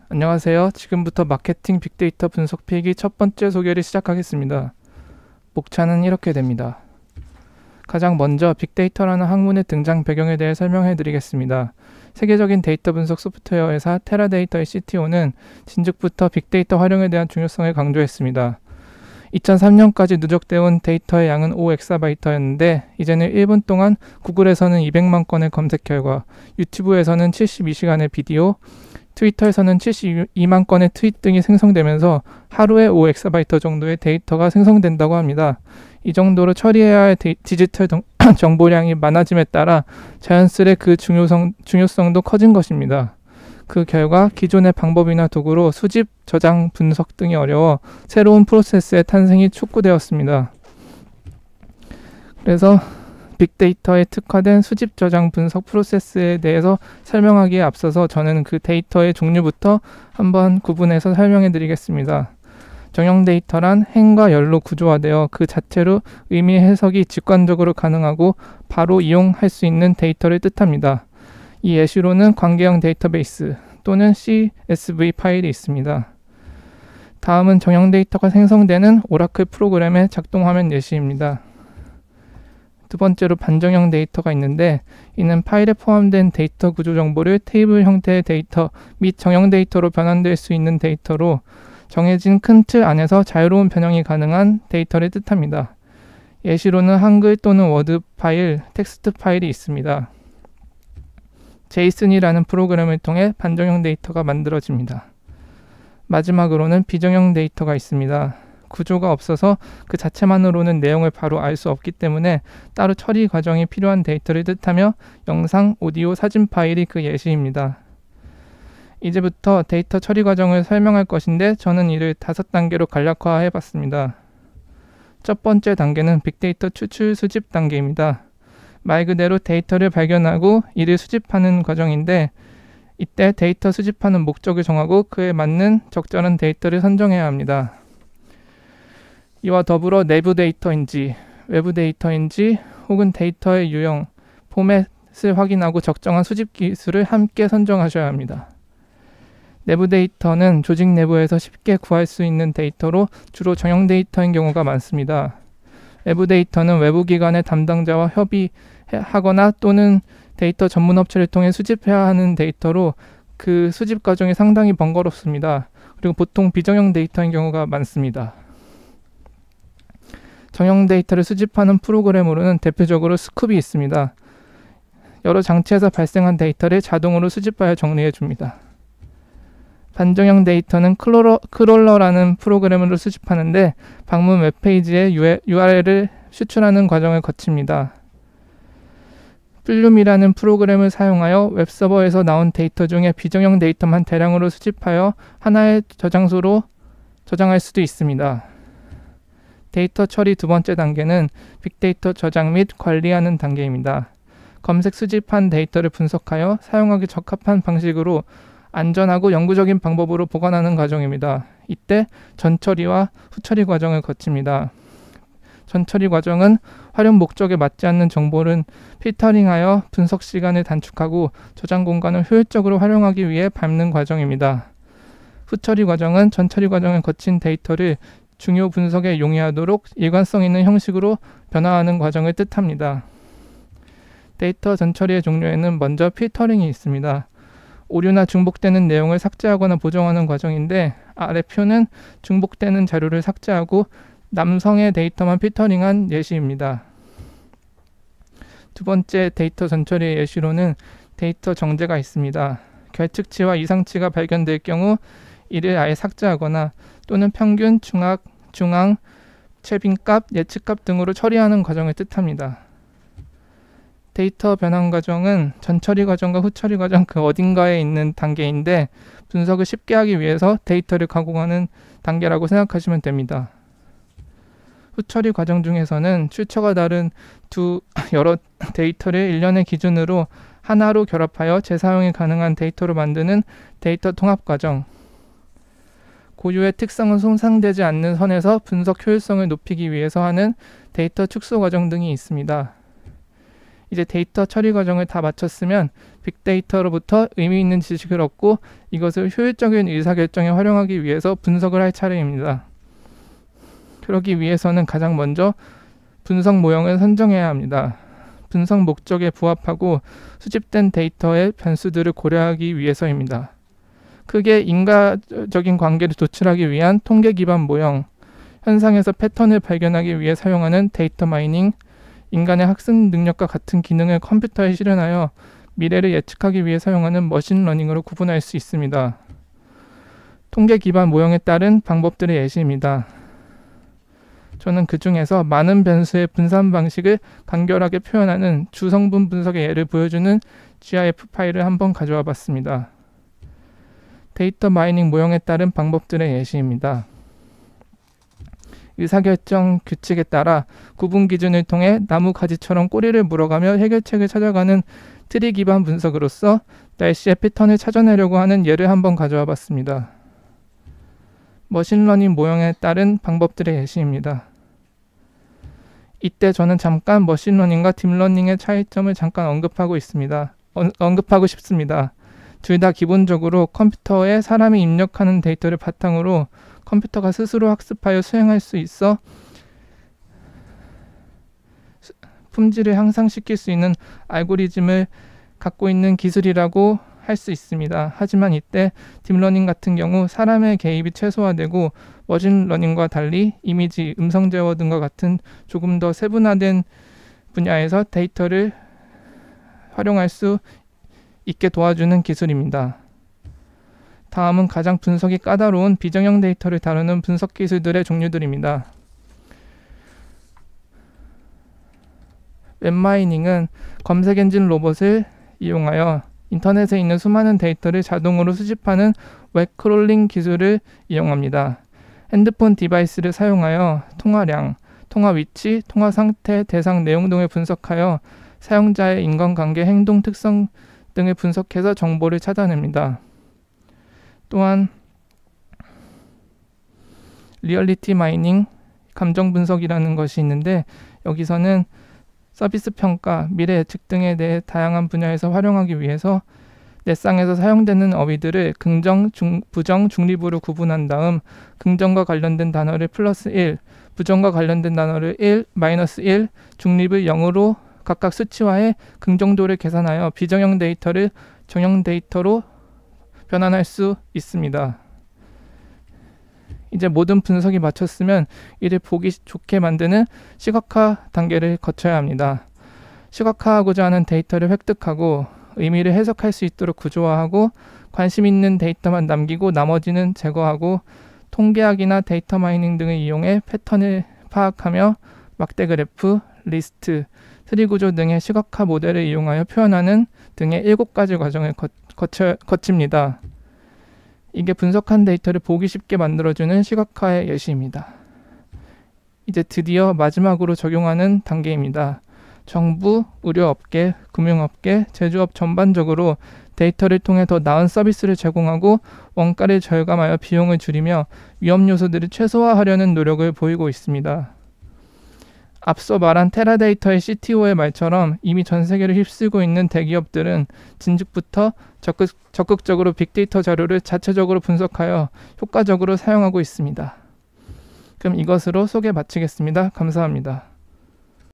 안녕하세요. 지금부터 마케팅 빅데이터 분석 필기 첫 번째 소개를 시작하겠습니다. 목차는 이렇게 됩니다. 가장 먼저 빅데이터라는 학문의 등장 배경에 대해 설명해 드리겠습니다. 세계적인 데이터 분석 소프트웨어 회사 테라데이터의 CTO는 진즉부터 빅데이터 활용에 대한 중요성을 강조했습니다. 2003년까지 누적되어 온 데이터의 양은 5엑사바이트였는데 이제는 1분 동안 구글에서는 200만 건의 검색 결과, 유튜브에서는 72시간의 비디오, 트위터에서는 72만 건의 트윗 등이 생성되면서 하루에 5엑사바이트 정도의 데이터가 생성된다고 합니다. 이 정도로 처리해야 할 디지털 정보량이 많아짐에 따라 자연스레 그 중요성도 커진 것입니다. 그 결과 기존의 방법이나 도구로 수집, 저장, 분석 등이 어려워 새로운 프로세스의 탄생이 촉구되었습니다. 그래서 빅데이터에 특화된 수집, 저장, 분석 프로세스에 대해서 설명하기에 앞서서 저는 그 데이터의 종류부터 한번 구분해서 설명해 드리겠습니다. 정형 데이터란 행과 열로 구조화되어 그 자체로 의미 해석이 직관적으로 가능하고 바로 이용할 수 있는 데이터를 뜻합니다. 이 예시로는 관계형 데이터베이스 또는 CSV 파일이 있습니다. 다음은 정형 데이터가 생성되는 오라클 프로그램의 작동 화면 예시입니다. 두 번째로 반정형 데이터가 있는데 이는 파일에 포함된 데이터 구조 정보를 테이블 형태의 데이터 및 정형 데이터로 변환될 수 있는 데이터로 정해진 큰 틀 안에서 자유로운 변형이 가능한 데이터를 뜻합니다. 예시로는 한글 또는 워드 파일, 텍스트 파일이 있습니다. 제이슨이라는 프로그램을 통해 반정형 데이터가 만들어집니다. 마지막으로는 비정형 데이터가 있습니다. 구조가 없어서 그 자체만으로는 내용을 바로 알 수 없기 때문에 따로 처리 과정이 필요한 데이터를 뜻하며 영상, 오디오, 사진 파일이 그 예시입니다. 이제부터 데이터 처리 과정을 설명할 것인데 저는 이를 5단계로 간략화해 봤습니다. 첫 번째 단계는 빅데이터 추출 수집 단계입니다. 말 그대로 데이터를 발견하고 이를 수집하는 과정인데 이때 데이터 수집하는 목적을 정하고 그에 맞는 적절한 데이터를 선정해야 합니다. 이와 더불어 내부 데이터인지 외부 데이터인지 혹은 데이터의 유형, 포맷을 확인하고 적정한 수집 기술을 함께 선정하셔야 합니다. 내부 데이터는 조직 내부에서 쉽게 구할 수 있는 데이터로 주로 정형 데이터인 경우가 많습니다. 외부 데이터는 외부 기관의 담당자와 협의하거나 또는 데이터 전문 업체를 통해 수집해야 하는 데이터로 그 수집 과정이 상당히 번거롭습니다. 그리고 보통 비정형 데이터인 경우가 많습니다. 정형 데이터를 수집하는 프로그램으로는 대표적으로 스쿱이 있습니다. 여러 장치에서 발생한 데이터를 자동으로 수집하여 정리해 줍니다. 반정형 데이터는 크롤러라는 프로그램으로 수집하는데 방문 웹페이지에 URL을 수출하는 과정을 거칩니다. 플룸이라는 프로그램을 사용하여 웹서버에서 나온 데이터 중에 비정형 데이터만 대량으로 수집하여 하나의 저장소로 저장할 수도 있습니다. 데이터 처리 두 번째 단계는 빅데이터 저장 및 관리하는 단계입니다. 검색 수집한 데이터를 분석하여 사용하기 적합한 방식으로 안전하고 영구적인 방법으로 보관하는 과정입니다. 이때 전처리와 후처리 과정을 거칩니다. 전처리 과정은 활용 목적에 맞지 않는 정보를 필터링하여 분석 시간을 단축하고 저장 공간을 효율적으로 활용하기 위해 밟는 과정입니다. 후처리 과정은 전처리 과정을 거친 데이터를 중요 분석에 용이하도록 일관성 있는 형식으로 변화하는 과정을 뜻합니다. 데이터 전처리의 종류에는 먼저 필터링이 있습니다. 오류나 중복되는 내용을 삭제하거나 보정하는 과정인데 아래 표는 중복되는 자료를 삭제하고 남성의 데이터만 필터링한 예시입니다. 두 번째 데이터 전처리의 예시로는 데이터 정제가 있습니다. 결측치와 이상치가 발견될 경우 이를 아예 삭제하거나 또는 평균, 중앙, 최빈값, 예측값 등으로 처리하는 과정을 뜻합니다. 데이터 변환 과정은 전처리 과정과 후처리 과정 그 어딘가에 있는 단계인데 분석을 쉽게 하기 위해서 데이터를 가공하는 단계라고 생각하시면 됩니다. 후처리 과정 중에서는 출처가 다른 여러 데이터를 일련의 기준으로 하나로 결합하여 재사용이 가능한 데이터로 만드는 데이터 통합 과정, 고유의 특성은 손상되지 않는 선에서 분석 효율성을 높이기 위해서 하는 데이터 축소 과정 등이 있습니다. 이제 데이터 처리 과정을 다 마쳤으면 빅데이터로부터 의미 있는 지식을 얻고 이것을 효율적인 의사결정에 활용하기 위해서 분석을 할 차례입니다. 그러기 위해서는 가장 먼저 분석 모형을 선정해야 합니다. 분석 목적에 부합하고 수집된 데이터의 변수들을 고려하기 위해서입니다. 크게 인과적인 관계를 도출하기 위한 통계 기반 모형, 현상에서 패턴을 발견하기 위해 사용하는 데이터 마이닝, 인간의 학습 능력과 같은 기능을 컴퓨터에 실현하여 미래를 예측하기 위해 사용하는 머신러닝으로 구분할 수 있습니다. 통계 기반 모형에 따른 방법들의 예시입니다. 저는 그 중에서 많은 변수의 분산 방식을 간결하게 표현하는 주성분 분석의 예를 보여주는 GIF 파일을 한번 가져와 봤습니다. 데이터 마이닝 모형에 따른 방법들의 예시입니다. 의사결정 규칙에 따라 구분 기준을 통해 나무 가지처럼 꼬리를 물어가며 해결책을 찾아가는 트리 기반 분석으로서 날씨의 패턴을 찾아내려고 하는 예를 한번 가져와 봤습니다. 머신러닝 모형에 따른 방법들의 예시입니다. 이때 저는 잠깐 머신러닝과 딥러닝의 차이점을 잠깐 언급하고 싶습니다. 둘 다 기본적으로 컴퓨터에 사람이 입력하는 데이터를 바탕으로 컴퓨터가 스스로 학습하여 수행할 수 있어 품질을 향상시킬 수 있는 알고리즘을 갖고 있는 기술이라고 할 수 있습니다. 하지만 이때 딥러닝 같은 경우 사람의 개입이 최소화되고 머신러닝과 달리 이미지, 음성 제어 등과 같은 조금 더 세분화된 분야에서 데이터를 활용할 수 있게 도와주는 기술입니다. 다음은 가장 분석이 까다로운 비정형 데이터를 다루는 분석 기술들의 종류들입니다. 웹마이닝은 검색 엔진 로봇을 이용하여 인터넷에 있는 수많은 데이터를 자동으로 수집하는 웹크롤링 기술을 이용합니다. 핸드폰 디바이스를 사용하여 통화량, 통화 위치, 통화 상태, 대상 내용 등을 분석하여 사용자의 인간관계 행동 특성 등을 분석해서 정보를 찾아냅니다. 또한 리얼리티 마이닝, 감정 분석이라는 것이 있는데 여기서는 서비스 평가, 미래 예측 등에 대해 다양한 분야에서 활용하기 위해서 넷상에서 사용되는 어휘들을 긍정, 부정, 중립으로 구분한 다음 긍정과 관련된 단어를 +1, 부정과 관련된 단어를 1, -1, 중립을 0으로 각각 수치화해 긍정도를 계산하여 비정형 데이터를 정형 데이터로 변환할 수 있습니다. 이제 모든 분석이 마쳤으면 이를 보기 좋게 만드는 시각화 단계를 거쳐야 합니다. 시각화하고자 하는 데이터를 획득하고 의미를 해석할 수 있도록 구조화하고 관심 있는 데이터만 남기고 나머지는 제거하고 통계학이나 데이터 마이닝 등을 이용해 패턴을 파악하며 막대 그래프, 리스트, 트리 구조 등의 시각화 모델을 이용하여 표현하는 등의 7가지 과정을 거칩니다. 이게 분석한 데이터를 보기 쉽게 만들어주는 시각화의 예시입니다. 이제 드디어 마지막으로 적용하는 단계입니다. 정부, 의료업계, 금융업계, 제조업 전반적으로 데이터를 통해 더 나은 서비스를 제공하고 원가를 절감하여 비용을 줄이며 위험 요소들을 최소화하려는 노력을 보이고 있습니다. 앞서 말한 테라데이터의 CTO의 말처럼 이미 전 세계를 휩쓸고 있는 대기업들은 진즉부터 적극적으로 빅데이터 자료를 자체적으로 분석하여 효과적으로 사용하고 있습니다. 그럼 이것으로 소개 마치겠습니다. 감사합니다.